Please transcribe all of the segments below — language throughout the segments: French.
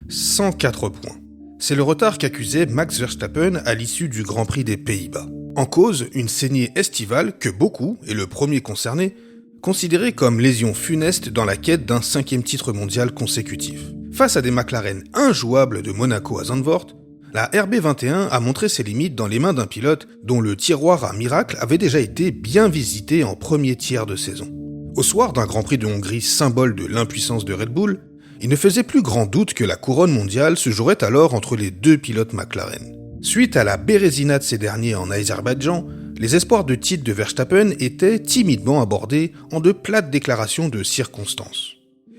104 points. C'est le retard qu'accusait Max Verstappen à l'issue du Grand Prix des Pays-Bas. En cause, une saignée estivale que beaucoup, et le premier concerné, considéraient comme lésion funeste dans la quête d'un 5e titre mondial consécutif. Face à des McLaren injouables de Monaco à Zandvoort, la RB21 a montré ses limites dans les mains d'un pilote dont le tiroir à miracle avait déjà été bien visité en premier tiers de saison. Au soir d'un Grand Prix de Hongrie symbole de l'impuissance de Red Bull, il ne faisait plus grand doute que la couronne mondiale se jouerait alors entre les deux pilotes McLaren. Suite à la bérésina de ces derniers en Azerbaïdjan, les espoirs de titre de Verstappen étaient timidement abordés en de plates déclarations de circonstances.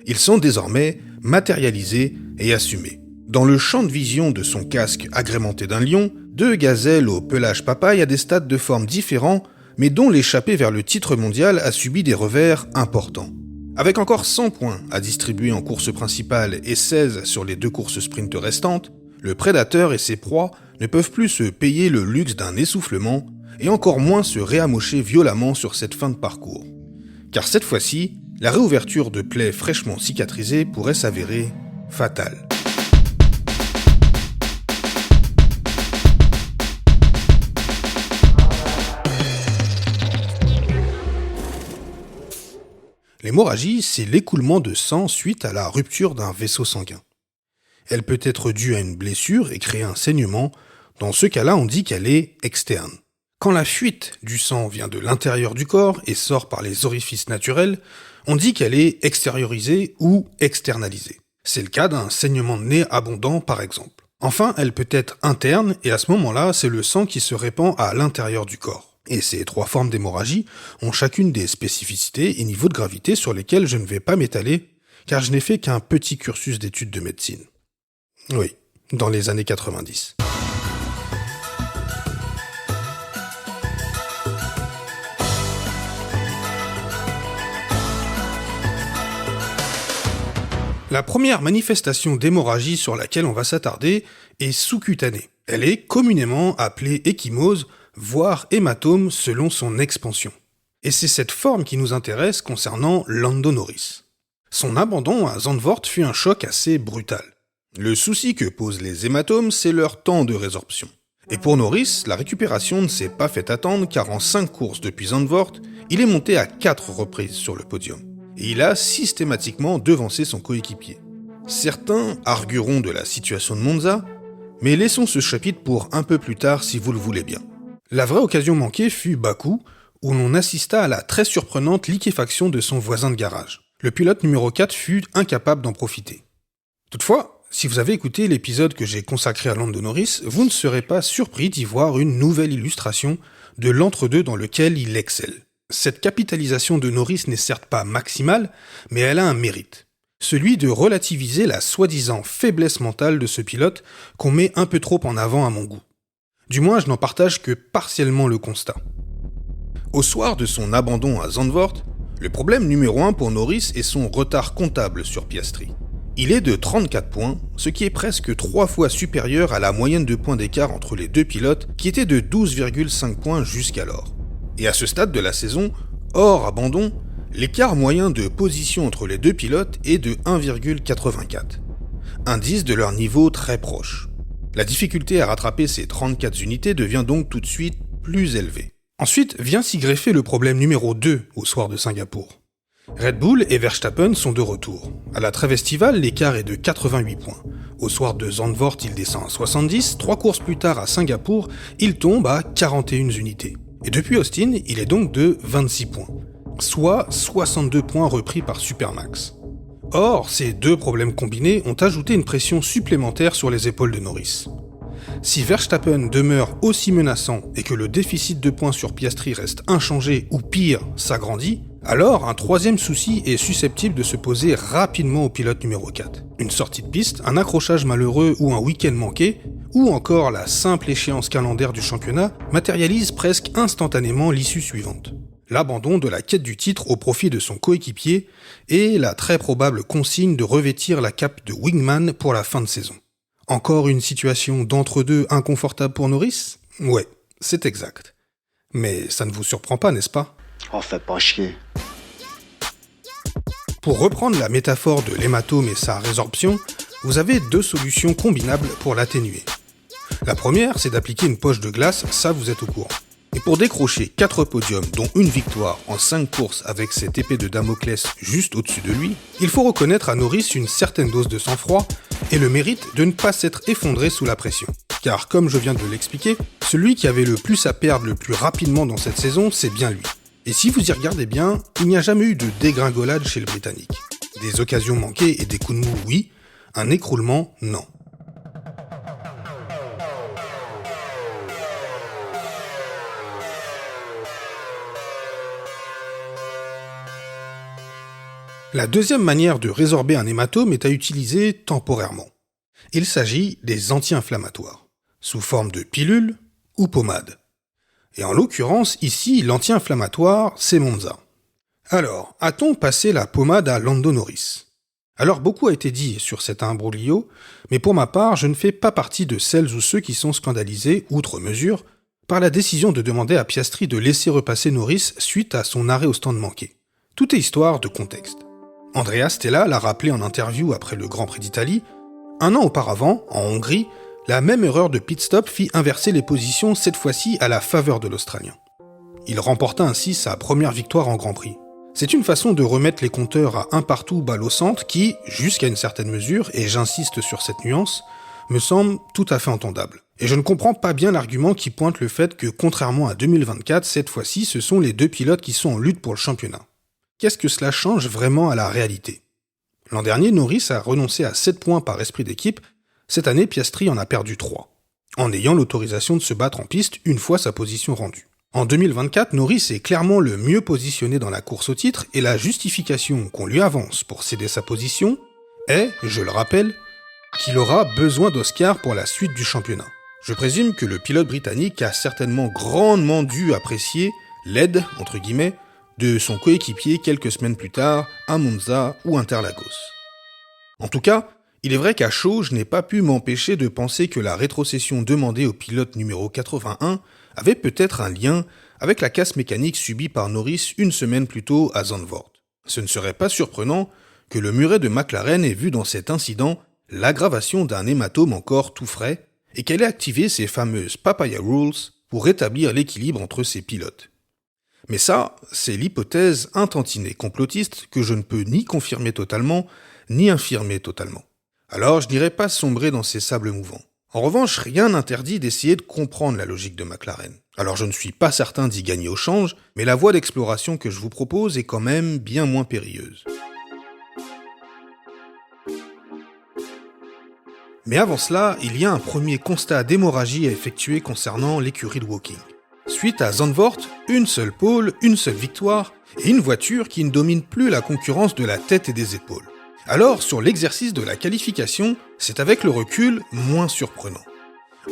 Ils sont désormais matérialisés et assumés. Dans le champ de vision de son casque agrémenté d'un lion, deux gazelles au pelage papaye à des stades de forme différents, mais dont l'échappée vers le titre mondial a subi des revers importants. Avec encore 100 points à distribuer en course principale et 16 sur les 2 courses sprint restantes, le prédateur et ses proies ne peuvent plus se payer le luxe d'un essoufflement et encore moins se réamocher violemment sur cette fin de parcours. Car cette fois-ci, la réouverture de plaies fraîchement cicatrisées pourrait s'avérer fatale. L'hémorragie, c'est l'écoulement de sang suite à la rupture d'un vaisseau sanguin. Elle peut être due à une blessure et créer un saignement. Dans ce cas-là, on dit qu'elle est externe. Quand la fuite du sang vient de l'intérieur du corps et sort par les orifices naturels, on dit qu'elle est extériorisée ou externalisée. C'est le cas d'un saignement de nez abondant par exemple. Enfin, elle peut être interne et à ce moment-là, c'est le sang qui se répand à l'intérieur du corps. Et ces 3 formes d'hémorragie ont chacune des spécificités et niveaux de gravité sur lesquels je ne vais pas m'étaler, car je n'ai fait qu'un petit cursus d'études de médecine. Oui, dans les années 90. La première manifestation d'hémorragie sur laquelle on va s'attarder est sous-cutanée. Elle est communément appelée ecchymose, voire hématome selon son expansion. Et c'est cette forme qui nous intéresse concernant Lando Norris. Son abandon à Zandvoort fut un choc assez brutal. Le souci que posent les hématomes, c'est leur temps de résorption. Et pour Norris, la récupération ne s'est pas fait attendre car en 5 courses depuis Zandvoort, il est monté à 4 reprises sur le podium. Et il a systématiquement devancé son coéquipier. Certains argueront de la situation de Monza, mais laissons ce chapitre pour un peu plus tard si vous le voulez bien. La vraie occasion manquée fut Bakou, où l'on assista à la très surprenante liquéfaction de son voisin de garage. Le pilote numéro 4 fut incapable d'en profiter. Toutefois, si vous avez écouté l'épisode que j'ai consacré à Lando Norris, vous ne serez pas surpris d'y voir une nouvelle illustration de l'entre-deux dans lequel il excelle. Cette capitalisation de Norris n'est certes pas maximale, mais elle a un mérite. Celui de relativiser la soi-disant faiblesse mentale de ce pilote qu'on met un peu trop en avant à mon goût. Du moins, je n'en partage que partiellement le constat. Au soir de son abandon à Zandvoort, le problème numéro 1 pour Norris est son retard comptable sur Piastri. Il est de 34 points, ce qui est presque 3 fois supérieur à la moyenne de points d'écart entre les deux pilotes qui était de 12,5 points jusqu'alors. Et à ce stade de la saison, hors abandon, l'écart moyen de position entre les deux pilotes est de 1,84. Indice de leur niveau très proche. La difficulté à rattraper ces 34 unités devient donc tout de suite plus élevée. Ensuite vient s'y greffer le problème numéro 2 au soir de Singapour. Red Bull et Verstappen sont de retour. À la trêve estivale, l'écart est de 88 points. Au soir de Zandvoort, il descend à 70, 3 courses plus tard à Singapour, il tombe à 41 unités. Et depuis Austin, il est donc de 26 points, soit 62 points repris par Supermax. Or, ces 2 problèmes combinés ont ajouté une pression supplémentaire sur les épaules de Norris. Si Verstappen demeure aussi menaçant et que le déficit de points sur Piastri reste inchangé ou pire, s'agrandit, alors un 3e souci est susceptible de se poser rapidement au pilote numéro 4. Une sortie de piste, un accrochage malheureux ou un week-end manqué, ou encore la simple échéance calendaire du championnat matérialise presque instantanément l'issue suivante. L'abandon de la quête du titre au profit de son coéquipier et la très probable consigne de revêtir la cape de wingman pour la fin de saison. Encore une situation d'entre-deux inconfortable pour Norris ? Ouais, c'est exact. Mais ça ne vous surprend pas, n'est-ce pas ? Oh, fais pas chier. Pour reprendre la métaphore de l'hématome et sa résorption, Vous avez deux solutions combinables pour l'atténuer. La première, c'est d'appliquer une poche de glace, ça vous êtes au courant. Et pour décrocher 4 podiums, dont une victoire en 5 courses avec cette épée de Damoclès juste au-dessus de lui, il faut reconnaître à Norris une certaine dose de sang-froid et le mérite de ne pas s'être effondré sous la pression. Car comme je viens de l'expliquer, celui qui avait le plus à perdre le plus rapidement dans cette saison, c'est bien lui. Et si vous y regardez bien, il n'y a jamais eu de dégringolade chez le Britannique. Des occasions manquées et des coups de mou, oui, un écroulement, non. La deuxième manière de résorber un hématome est à utiliser temporairement. Il s'agit des anti-inflammatoires, sous forme de pilules ou pommades. Et en l'occurrence, ici, l'anti-inflammatoire, c'est Monza. Alors, a-t-on passé la pommade à Lando Norris ? Alors, beaucoup a été dit sur cet imbroglio, mais pour ma part, je ne fais pas partie de celles ou ceux qui sont scandalisés, outre mesure, par la décision de demander à Piastri de laisser repasser Norris suite à son arrêt au stand manqué. Tout est histoire de contexte. Andrea Stella l'a rappelé en interview après le Grand Prix d'Italie. Un an auparavant, en Hongrie, la même erreur de pit-stop fit inverser les positions, cette fois-ci à la faveur de l'Australien. Il remporta ainsi sa première victoire en Grand Prix. C'est une façon de remettre les compteurs à un partout balle au centre qui, jusqu'à une certaine mesure, et j'insiste sur cette nuance, me semble tout à fait entendable. Et je ne comprends pas bien l'argument qui pointe le fait que, contrairement à 2024, cette fois-ci, ce sont les deux pilotes qui sont en lutte pour le championnat. Qu'est-ce que cela change vraiment à la réalité ? L'an dernier, Norris a renoncé à 7 points par esprit d'équipe. Cette année, Piastri en a perdu 3, en ayant l'autorisation de se battre en piste une fois sa position rendue. En 2024, Norris est clairement le mieux positionné dans la course au titre et la justification qu'on lui avance pour céder sa position est, je le rappelle, qu'il aura besoin d'Oscar pour la suite du championnat. Je présume que le pilote britannique a certainement grandement dû apprécier l'aide, entre guillemets, de son coéquipier quelques semaines plus tard à Monza ou Interlagos. En tout cas, il est vrai qu'à chaud, je n'ai pas pu m'empêcher de penser que la rétrocession demandée au pilote numéro 81 avait peut-être un lien avec la casse mécanique subie par Norris une semaine plus tôt à Zandvoort. Ce ne serait pas surprenant que le muret de McLaren ait vu dans cet incident l'aggravation d'un hématome encore tout frais et qu'elle ait activé ses fameuses Papaya Rules pour rétablir l'équilibre entre ses pilotes. Mais ça, c'est l'hypothèse intentinée complotiste que je ne peux ni confirmer totalement, ni infirmer totalement. Alors je n'irai pas sombrer dans ces sables mouvants. En revanche, rien n'interdit d'essayer de comprendre la logique de McLaren. Alors je ne suis pas certain d'y gagner au change, mais la voie d'exploration que je vous propose est quand même bien moins périlleuse. Mais avant cela, il y a un premier constat d'hémorragie à effectuer concernant l'écurie de Woking. Suite à Zandvoort, une seule pole, une seule victoire, et une voiture qui ne domine plus la concurrence de la tête et des épaules. Alors, sur l'exercice de la qualification, c'est avec le recul moins surprenant.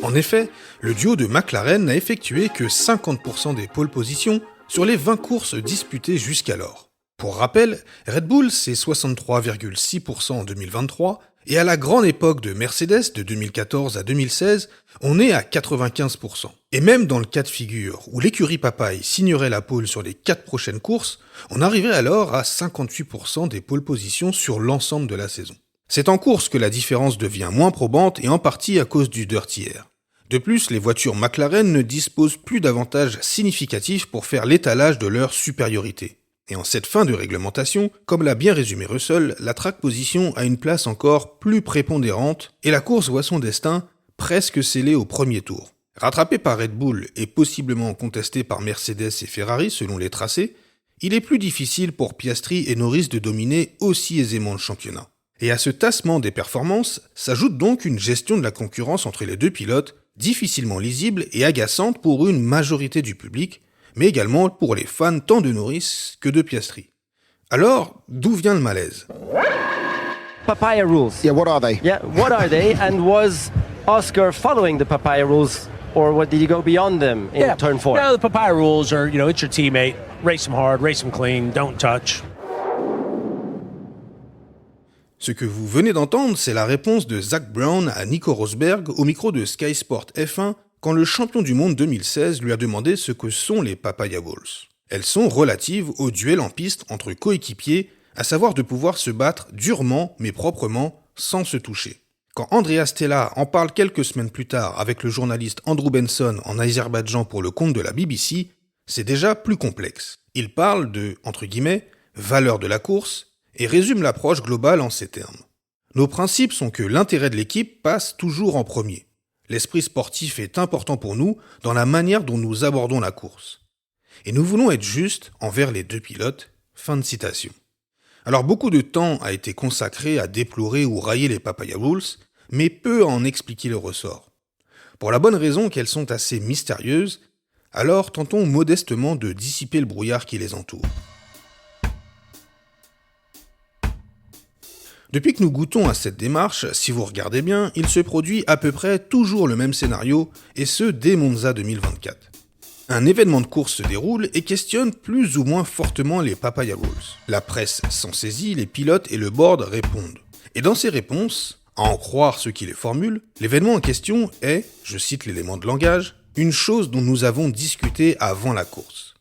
En effet, le duo de McLaren n'a effectué que 50% des pole positions sur les 20 courses disputées jusqu'alors. Pour rappel, Red Bull c'est 63,6% en 2023, et à la grande époque de Mercedes de 2014 à 2016, on est à 95%. Et même dans le cas de figure où l'écurie Papaye signerait la pole sur les 4 prochaines courses, on arriverait alors à 58% des pole positions sur l'ensemble de la saison. C'est en course que la différence devient moins probante et en partie à cause du dirty air. De plus, les voitures McLaren ne disposent plus d'avantages significatifs pour faire l'étalage de leur supériorité. Et en cette fin de réglementation, comme l'a bien résumé Russell, la track position a une place encore plus prépondérante et la course voit son destin presque scellé au premier tour. Rattrapé par Red Bull et possiblement contesté par Mercedes et Ferrari selon les tracés, il est plus difficile pour Piastri et Norris de dominer aussi aisément le championnat. Et à ce tassement des performances s'ajoute donc une gestion de la concurrence entre les deux pilotes difficilement lisible et agaçante pour une majorité du public, mais également pour les fans tant de Norris que de Piastri. Alors, d'où vient le malaise ? Papaya rules. Yeah, what are they? Yeah, what are they? And was Oscar following the Papaya rules, or what did he go beyond them in turn 4? No, the Papaya rules are, it's your teammate. Race him hard, race him clean, don't touch. Ce que vous venez d'entendre, c'est la réponse de Zak Brown à Nico Rosberg au micro de Sky Sport F1 quand le champion du monde 2016 lui a demandé ce que sont les Papaya Rules. Elles sont relatives au duel en piste entre coéquipiers, à savoir de pouvoir se battre durement mais proprement sans se toucher. Quand Andrea Stella en parle quelques semaines plus tard avec le journaliste Andrew Benson en Azerbaïdjan pour le compte de la BBC, c'est déjà plus complexe. Il parle de, entre guillemets, valeur de la course et résume l'approche globale en ces termes. Nos principes sont que l'intérêt de l'équipe passe toujours en premier. L'esprit sportif est important pour nous dans la manière dont nous abordons la course. Et nous voulons être justes envers les deux pilotes. Fin de citation. Alors beaucoup de temps a été consacré à déplorer ou railler les Papaya Rules, mais peu à en expliquer le ressort. Pour la bonne raison qu'elles sont assez mystérieuses, alors tentons modestement de dissiper le brouillard qui les entoure. Depuis que nous goûtons à cette démarche, si vous regardez bien, il se produit à peu près toujours le même scénario, et ce dès Monza 2024. Un événement de course se déroule et questionne plus ou moins fortement les Papaya Rules. La presse s'en saisit, les pilotes et le board répondent. Et dans ces réponses, à en croire ceux qui les formulent, l'événement en question est, je cite l'élément de langage, une chose dont nous avons discuté avant la course.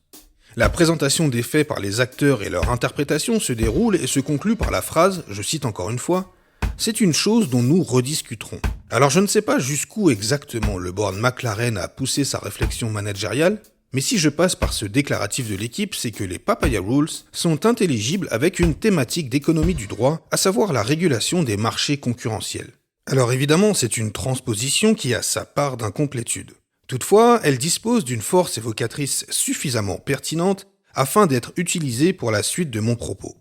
La présentation des faits par les acteurs et leur interprétation se déroule et se conclut par la phrase, je cite encore une fois, « C'est une chose dont nous rediscuterons ». Alors je ne sais pas jusqu'où exactement le board McLaren a poussé sa réflexion managériale, mais si je passe par ce déclaratif de l'équipe, c'est que les Papaya Rules sont intelligibles avec une thématique d'économie du droit, à savoir la régulation des marchés concurrentiels. Alors évidemment, c'est une transposition qui a sa part d'incomplétude. Toutefois, elle dispose d'une force évocatrice suffisamment pertinente afin d'être utilisée pour la suite de mon propos.